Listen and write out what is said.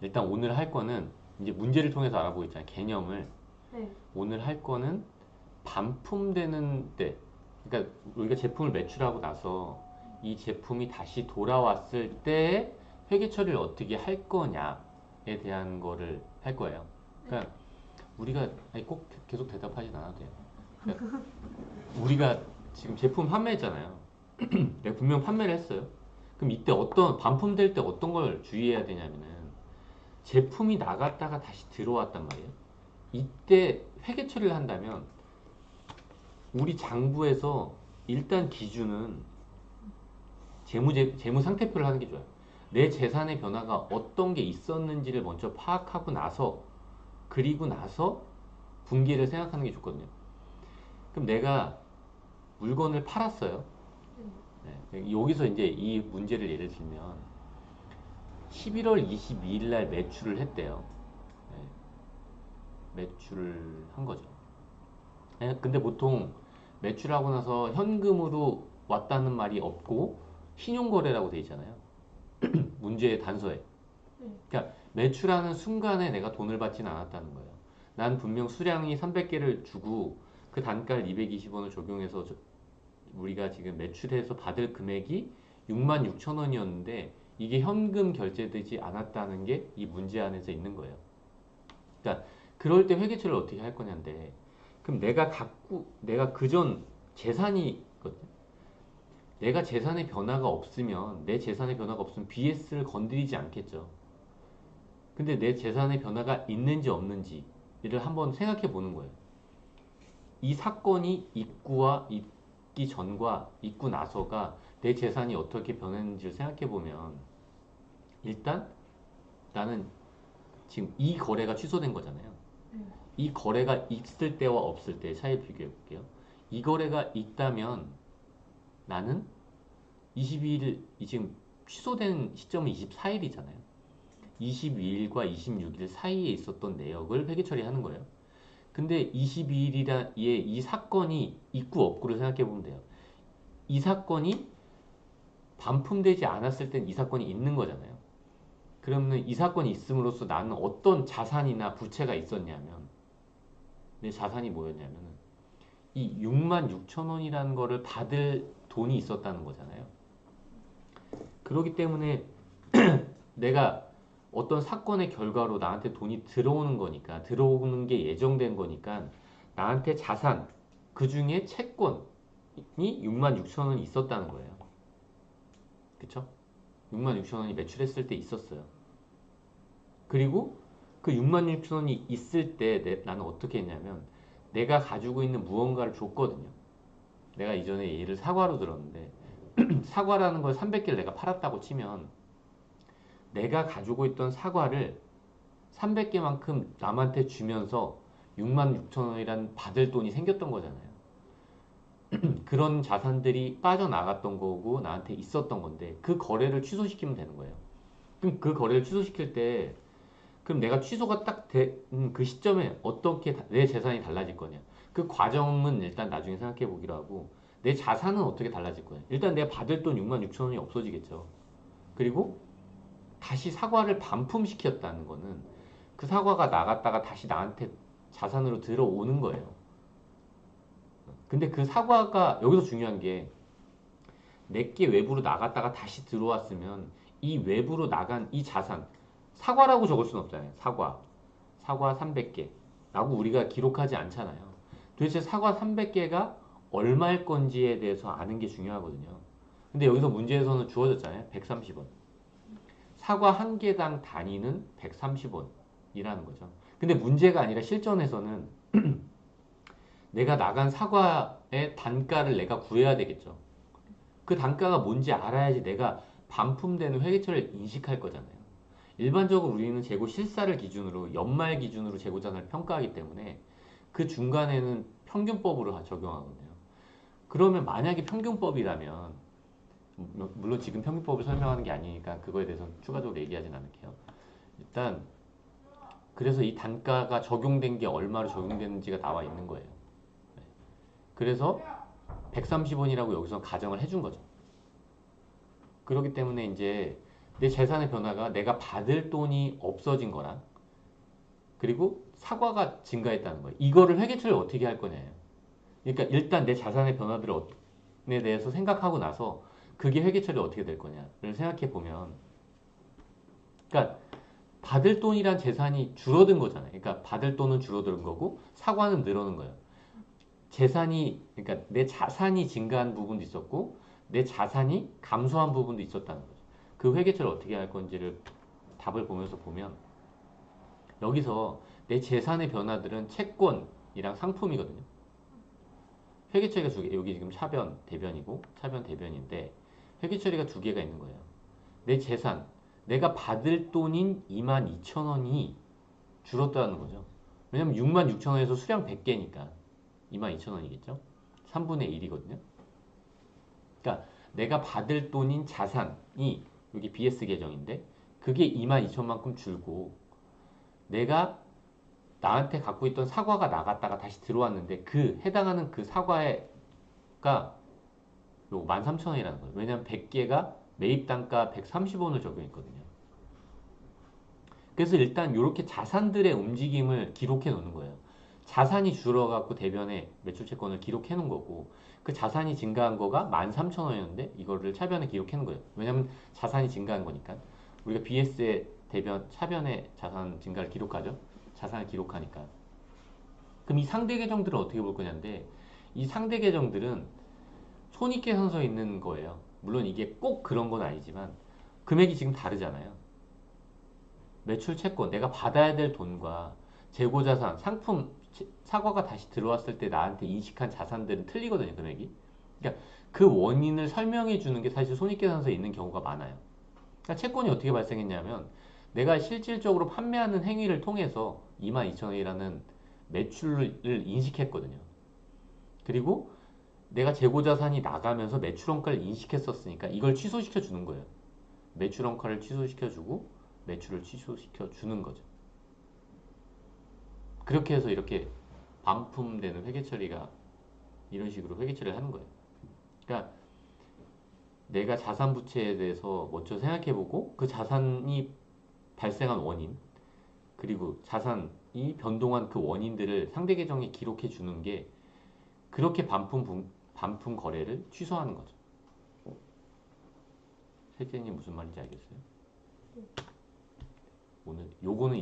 일단 오늘 할 거는 이제 문제를 통해서 알아보고 있잖아요. 개념을. 네. 오늘 할 거는 반품되는 때, 그러니까 우리가 제품을 매출하고 나서 이 제품이 다시 돌아왔을 때 회계 처리를 어떻게 할 거냐에 대한 거를 할 거예요. 네. 그러니까 우리가 아니, 꼭 계속 대답하진 않아도 돼요. 그러니까 우리가 지금 제품 판매했잖아요. 내가 분명 판매를 했어요. 그럼 이때 어떤 반품될 때 어떤 걸 주의해야 되냐면은 제품이 나갔다가 다시 들어왔단 말이에요. 이때 회계 처리를 한다면 우리 장부에서 일단 기준은 재무 상태표를 하는 게 좋아요. 내 재산의 변화가 어떤 게 있었는지를 먼저 파악하고 나서 그리고 나서 분기를 생각하는 게 좋거든요. 그럼 내가 물건을 팔았어요. 네, 여기서 이제 이 문제를 예를 들면 11월 22일 날 매출을 했대요. 네, 매출을 한 거죠. 네, 근데 보통 매출하고 나서 현금으로 왔다는 말이 없고 신용거래라고 돼 있잖아요. 문제의 단서에. 네. 그러니까 매출하는 순간에 내가 돈을 받지는 않았다는 거예요. 난 분명 수량이 300개를 주고 그 단가를 220원을 적용해서 우리가 지금 매출해서 받을 금액이 6만 6천 원이었는데 이게 현금 결제되지 않았다는 게 이 문제 안에서 있는 거예요. 그러니까 그럴 때 회계처리를 어떻게 할 거냐인데 그럼 내가 그전 재산이 있거든. 내가 재산의 변화가 없으면 내 재산의 변화가 없으면 BS를 건드리지 않겠죠. 근데 내 재산의 변화가 있는지 없는지를 한번 생각해 보는 거예요. 이 사건이 있기 전과 있고 나서가 내 재산이 어떻게 변했는지를 생각해 보면 일단 나는 지금 이 거래가 취소된 거잖아요. 네. 이 거래가 있을 때와 없을 때 차이 비교해 볼게요. 이 거래가 있다면 나는 22일, 지금 취소된 시점은 24일이잖아요. 22일과 26일 사이에 있었던 내역을 회계 처리하는 거예요. 근데 22일이라의 이 사건이 있고 없고를 생각해 보면 돼요. 이 사건이 반품되지 않았을 땐 이 사건이 있는 거잖아요. 그러면 이 사건이 있음으로써 나는 어떤 자산이나 부채가 있었냐면 내 자산이 뭐였냐면 이 6만 6천 원이라는 거를 받을 돈이 있었다는 거잖아요. 그렇기 때문에 내가 어떤 사건의 결과로 나한테 돈이 들어오는 거니까 들어오는 게 예정된 거니까 나한테 자산 그 중에 채권이 6만 6천 원이 있었다는 거예요. 그쵸? 6만 6천 원이 매출했을 때 있었어요. 그리고 그 6만 6천 원이 있을 때 나는 어떻게 했냐면 내가 가지고 있는 무언가를 줬거든요. 내가 이전에 예를 사과로 들었는데 사과라는 걸 300개를 내가 팔았다고 치면 내가 가지고 있던 사과를 300개만큼 남한테 주면서 6만 6천 원이란 받을 돈이 생겼던 거잖아요. 그런 자산들이 빠져나갔던 거고 나한테 있었던 건데 그 거래를 취소시키면 되는 거예요. 그럼 그 거래를 취소시킬 때 그럼 내가 취소가 딱 그 시점에 어떻게 내 재산이 달라질 거냐. 그 과정은 일단 나중에 생각해 보기로 하고 내 자산은 어떻게 달라질 거냐. 일단 내가 받을 돈 6만 6천 원이 없어지겠죠. 그리고 다시 사과를 반품시켰다는 거는 그 사과가 나갔다가 다시 나한테 자산으로 들어오는 거예요. 근데 그 사과가 여기서 중요한 게 내게 외부로 나갔다가 다시 들어왔으면 이 외부로 나간 이 자산 사과라고 적을 수는 없잖아요. 사과 300개 라고 우리가 기록하지 않잖아요. 도대체 사과 300개가 얼마일 건지에 대해서 아는 게 중요하거든요. 근데 여기서 문제에서는 주어졌잖아요. 130원. 사과 한 개당 단위는 130원이라는 거죠. 근데 문제가 아니라 실전에서는 내가 나간 사과의 단가를 내가 구해야 되겠죠. 그 단가가 뭔지 알아야지 내가 반품되는 회계처리를 인식할 거잖아요. 일반적으로 우리는 재고 실사를 기준으로 연말 기준으로 재고자산을 평가하기 때문에 그 중간에는 평균법으로 적용하거든요. 그러면 만약에 평균법이라면 물론 지금 평균법을 설명하는 게 아니니까 그거에 대해서 추가적으로 얘기하진 않을게요. 일단 그래서 이 단가가 적용된 게 얼마로 적용되는지가 나와 있는 거예요. 그래서 130원이라고 여기서 가정을 해준 거죠. 그렇기 때문에 이제 내 재산의 변화가 내가 받을 돈이 없어진 거랑 그리고 사과가 증가했다는 거예요. 이거를 회계처리 어떻게 할 거냐예요. 그러니까 일단 내 자산의 변화들에 대해서 생각하고 나서 그게 회계처리 어떻게 될 거냐를 생각해 보면, 그러니까 받을 돈이란 재산이 줄어든 거잖아요. 그러니까 받을 돈은 줄어든 거고 사과는 늘어난 거예요. 재산이, 그러니까 내 자산이 증가한 부분도 있었고 내 자산이 감소한 부분도 있었다는 거죠. 그 회계처리를 어떻게 할 건지를 답을 보면서 보면, 여기서 내 재산의 변화들은 채권이랑 상품이거든요. 회계처리가 두 개, 여기 지금 차변, 대변이고 차변, 대변인데 회계처리가 두 개가 있는 거예요. 내 재산, 내가 받을 돈인 22,000원이 줄었다는 거죠. 왜냐면 66,000원에서 수량 100개니까 22,000원이겠죠. 3분의 1이거든요. 그러니까 내가 받을 돈인 자산이 여기 BS 계정인데 그게 22,000만큼 줄고, 내가 나한테 갖고 있던 사과가 나갔다가 다시 들어왔는데 그 해당하는 그 사과가 요 13,000원이라는 거예요. 왜냐면 100개가 매입 단가 130원을 적용했거든요. 그래서 일단 이렇게 자산들의 움직임을 기록해 놓는 거예요. 자산이 줄어갖고 대변에 매출채권을 기록해 놓은 거고, 그 자산이 증가한 거가 13,000원이었는데 이거를 차변에 기록해 놓은 거예요. 왜냐면 자산이 증가한 거니까. 우리가 BS의 대변, 차변에 자산 증가를 기록하죠. 자산을 기록하니까. 그럼 이 상대 계정들은 어떻게 볼 거냐인데, 이 상대 계정들은 손익계산서에 있는 거예요. 물론 이게 꼭 그런 건 아니지만 금액이 지금 다르잖아요. 매출 채권, 내가 받아야 될 돈과 재고자산, 상품, 사과가 다시 들어왔을 때 나한테 인식한 자산들은 틀리거든요, 금액이. 그러니까 그 원인을 설명해 주는 게 사실 손익계산서에 있는 경우가 많아요. 그러니까 채권이 어떻게 발생했냐면 내가 실질적으로 판매하는 행위를 통해서 22,000원이라는 매출을 인식했거든요. 그리고 내가 재고자산이 나가면서 매출원가를 인식했었으니까 이걸 취소시켜 주는 거예요. 매출원가를 취소시켜 주고 매출을 취소시켜 주는 거죠. 그렇게 해서 이렇게 반품되는 회계처리가, 이런 식으로 회계처리를 하는 거예요. 그러니까 내가 자산 부채에 대해서 먼저 생각해보고 그 자산이 발생한 원인, 그리고 자산이 변동한 그 원인들을 상대 계정에 기록해 주는 게, 그렇게 반품 거래를 취소하는 거죠. 실제님 무슨 말인지 알겠어요? 오늘 요거는